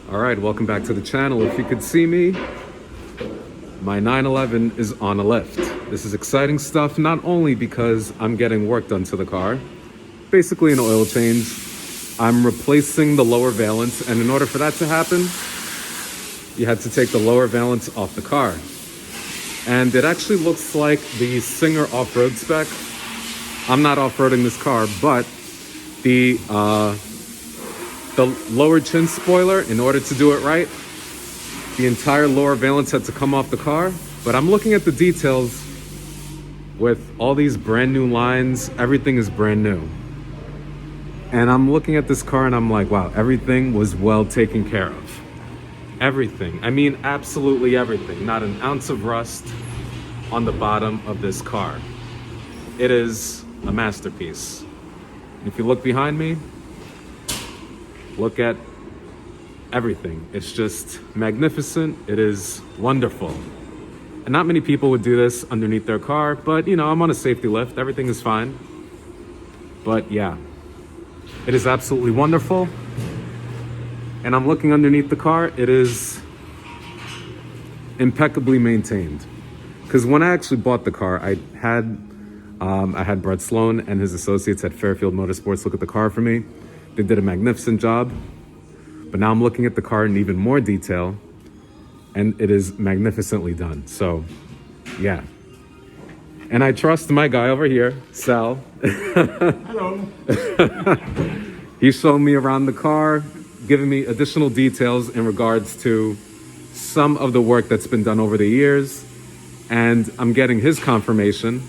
All right, welcome back to the channel. If you could see me, my 911 is on a lift. This is exciting stuff, not only because I'm getting work done to the car, basically an oil change. I'm replacing the lower valance, and in order for that to happen, you had to take the lower valance off the car. And it actually looks like the Singer off-road spec. I'm not off-roading this car, but the lower chin spoiler, in order to do it right, the entire lower valance had to come off the car. But I'm looking at the details with all these brand new lines. Everything is brand new. And I'm looking at this car and I'm like, wow, everything was well taken care of. Everything. I mean, absolutely everything. Not an ounce of rust on the bottom of this car. It is a masterpiece. If you look behind me, look at everything. It's just magnificent. It is wonderful. And not many people would do this underneath their car, but you know, I'm on a safety lift. Everything is fine. But yeah, it is absolutely wonderful. And I'm looking underneath the car. It is impeccably maintained. Because when I actually bought the car, I had Brett Sloan and his associates at Fairfield Motorsports look at the car for me. They did a magnificent job. But now I'm looking at the car in even more detail, and it is magnificently done. So, yeah. And I trust my guy over here, Sal. Hello. He's showing me around the car, giving me additional details in regards to some of the work that's been done over the years. And I'm getting his confirmation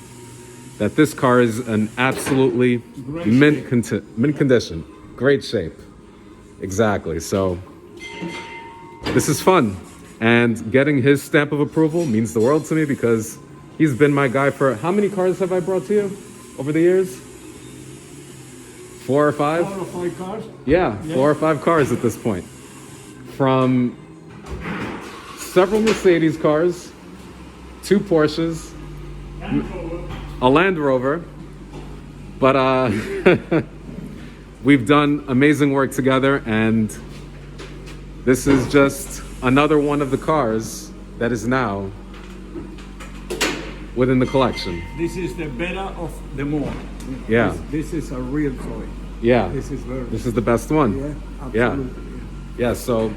that this car is an absolutely mint condition. Great shape. Exactly. So this is fun. And getting his stamp of approval means the world to me because he's been my guy for... How many cars have I brought to you over the years? 4 or 5? 4 or 5 cars? Yeah, 4 or 5 cars at this point. From several Mercedes cars, 2 Porsches, a Land Rover. But we've done amazing work together, and this is just another one of the cars that is now within the collection. This is the better of them all. Yeah. This is a real toy. Yeah. This is the best one. Yeah, absolutely. Yeah, so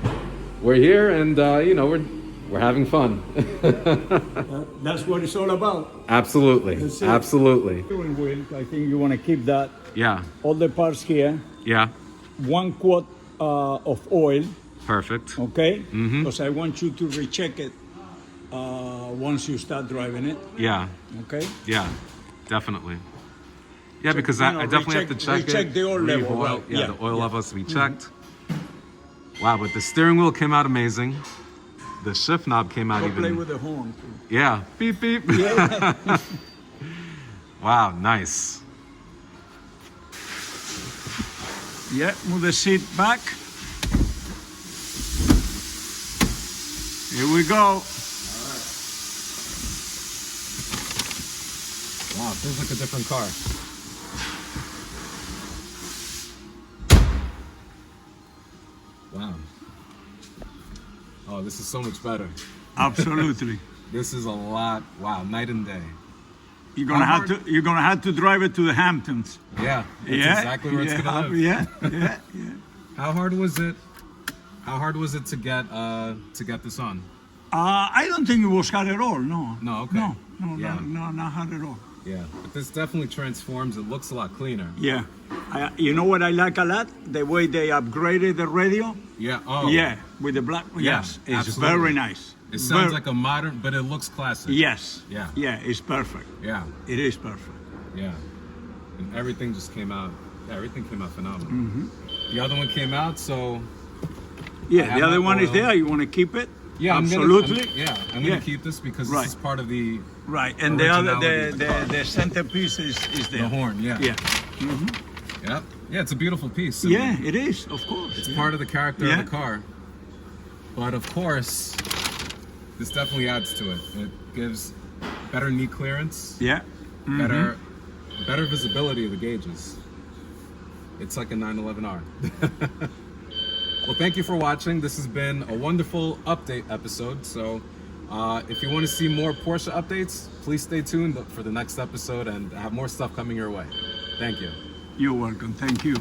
we're here and you know, we're having fun. That's what it's all about. Absolutely. Absolutely. Steering wheel, I think you want to keep that. Yeah. All the parts here. Yeah. 1 quart of oil. Perfect. Okay? Because I want you to recheck it once you start driving it. Yeah. Okay? Yeah. Definitely. Yeah, because I definitely have to check it. The oil level. Right? Yeah, the oil level has to be checked. Wow, but the steering wheel came out amazing. The shift knob came out Go even... play with the horn too. Yeah. Beep, beep. Yeah. Wow, nice. Yeah, move the seat back. Here we go. All right. Wow, feels like a different car. Wow. Oh, this is so much better. Absolutely. This is a lot. Wow, night and day. You're gonna have to drive it to the Hamptons. Yeah, that's exactly where it's gonna live. Yeah. How hard was it? How hard was it to get this on? I don't think it was hard at all. No. No. Okay. No, not hard at all. Yeah, but this definitely transforms. It looks a lot cleaner. Yeah. You know what I like a lot? The way they upgraded the radio. Yeah. Oh. Yeah, with the black. Yeah, Yes, it's absolutely. very nice. It sounds like a modern, but it looks classic. Yes. Yeah. Yeah, it's perfect. Yeah. It is perfect. Yeah. And everything just came out. Yeah, everything came out phenomenal. The other one came out, so. Yeah, the other one is there. You want to keep it? Yeah, absolutely. I'm gonna keep this because this is part of the. Right, and the other, the centerpiece is there. The horn, yeah. Yeah. Yeah. Yeah, it's a beautiful piece. Yeah, it is, of course. It's part of the character of the car. But of course, this definitely adds to it. It gives better knee clearance. Yeah. Better visibility of the gauges. It's like a 911R. Well, thank you for watching. This has been a wonderful update episode. So if you want to see more Porsche updates, please stay tuned for the next episode and have more stuff coming your way. Thank you. You're welcome. Thank you.